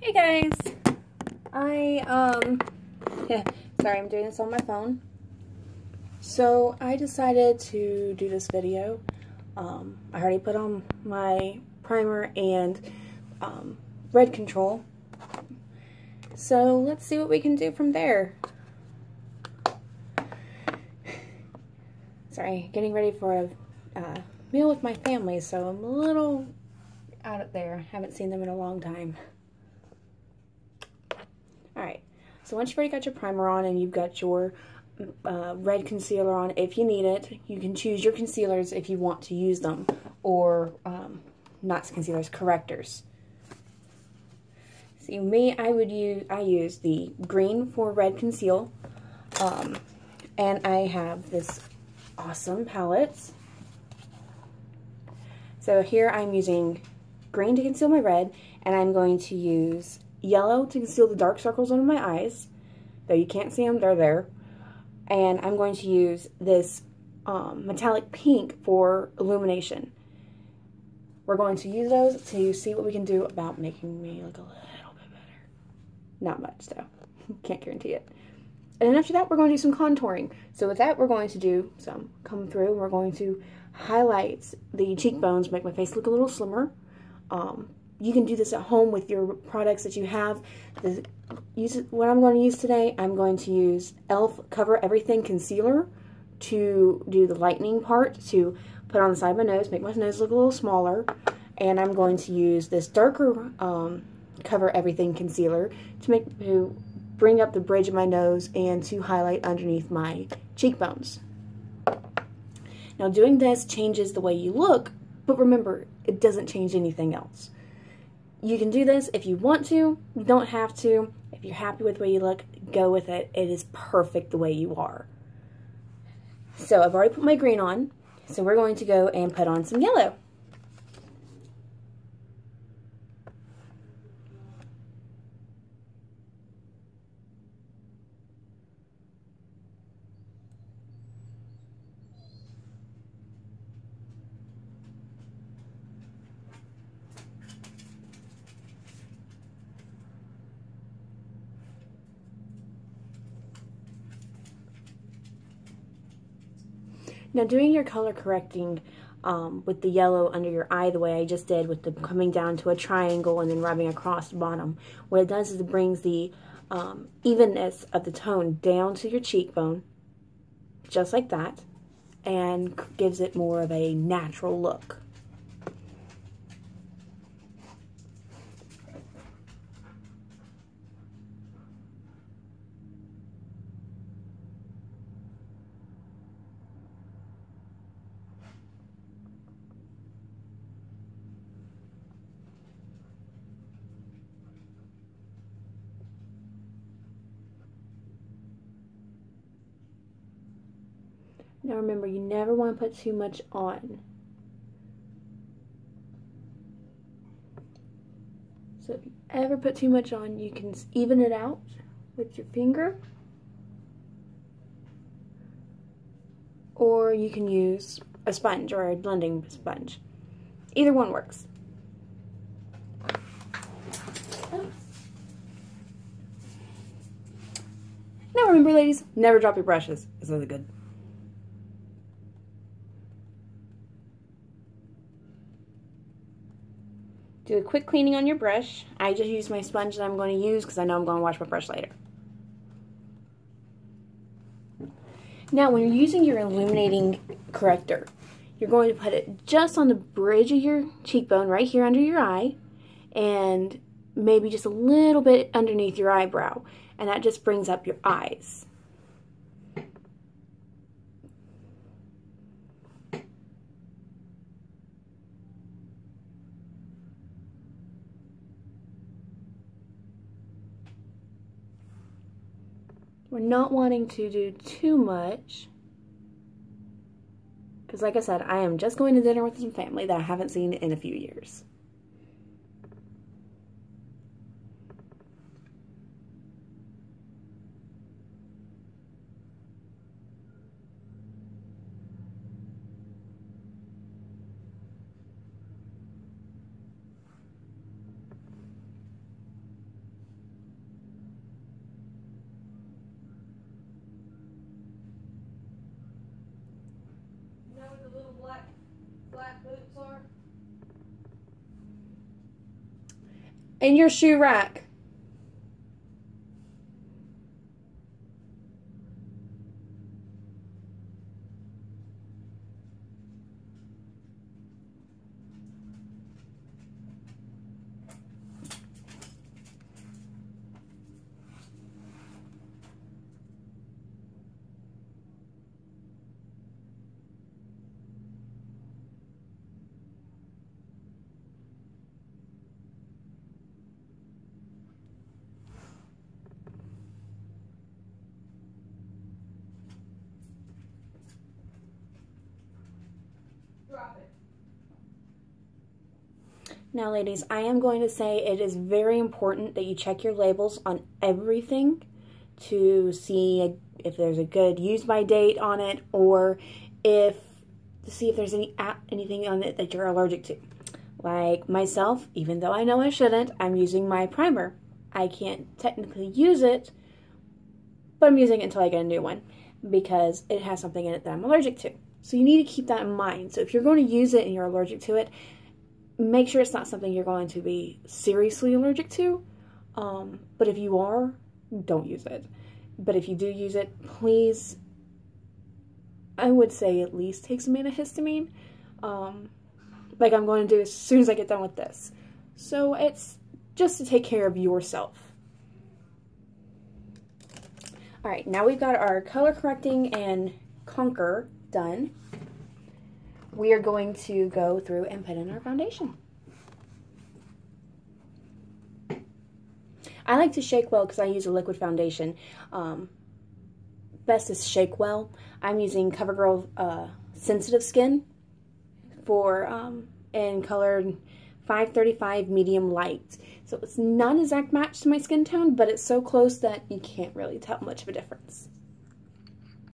Hey guys, sorry, I'm doing this on my phone. So I decided to do this video. I already put on my primer and red control. So let's see what we can do from there. Sorry, getting ready for a meal with my family, so I'm a little out there. Haven't seen them in a long time. Alright, so once you've already got your primer on and you've got your red concealer on, if you need it, you can choose your concealers if you want to use them, or not concealers, correctors. See, me, I use the green for red conceal, and I have this awesome palette. So here I'm using green to conceal my red, and I'm going to use yellow to conceal the dark circles under my eyes, though you can't see them, they're there. And I'm going to use this metallic pink for illumination. We're going to use those to see what we can do about making me look a little bit better. Not much, though. Can't guarantee it. And then after that, we're going to do some contouring. So with that, we're going to do some come through. We're going to highlight the cheekbones, make my face look a little slimmer. You can do this at home with your products that you have. What I'm going to use today, I'm going to use e.l.f. Cover Everything Concealer to do the lightening part, to put on the side of my nose, make my nose look a little smaller. And I'm going to use this darker Cover Everything Concealer to bring up the bridge of my nose and to highlight underneath my cheekbones. Now doing this changes the way you look, but remember, it doesn't change anything else. You can do this if you want to, you don't have to. If you're happy with the way you look, go with it. It is perfect the way you are. So I've already put my green on, so we're going to go and put on some yellow. Now doing your color correcting with the yellow under your eye the way I just did, with the coming down to a triangle and then rubbing across the bottom, what it does is it brings the evenness of the tone down to your cheekbone, just like that, and gives it more of a natural look. Now remember, you never want to put too much on. So if you ever put too much on, you can even it out with your finger. Or you can use a sponge or a blending sponge. Either one works. Now remember, ladies, never drop your brushes. It's really good. Do a quick cleaning on your brush. I just use my sponge that I'm going to use because I know I'm going to wash my brush later. Now, when you're using your illuminating corrector, you're going to put it just on the bridge of your cheekbone, right here under your eye, and maybe just a little bit underneath your eyebrow, and that just brings up your eyes. We're not wanting to do too much, because like I said, I am just going to dinner with some family that I haven't seen in a few years. in your shoe rack. Now, ladies, I am going to say it is very important that you check your labels on everything to see if there's a good use-by date on it, or to see if there's anything on it that you're allergic to. Like myself, even though I know I shouldn't, I'm using my primer. I can't technically use it, but I'm using it until I get a new one because it has something in it that I'm allergic to. So you need to keep that in mind. So if you're going to use it and you're allergic to it, make sure it's not something you're going to be seriously allergic to. But if you are, don't use it. But if you do use it, please, I would say at least take some antihistamine, like I'm going to do as soon as I get done with this. So it's just to take care of yourself. Alright, now we've got our color correcting and conquer done. We are going to go through and put in our foundation. I like to shake well because I use a liquid foundation. Best is shake well. I'm using CoverGirl Sensitive Skin in color 535 medium light. So it's not an exact match to my skin tone, but it's so close that you can't really tell much of a difference.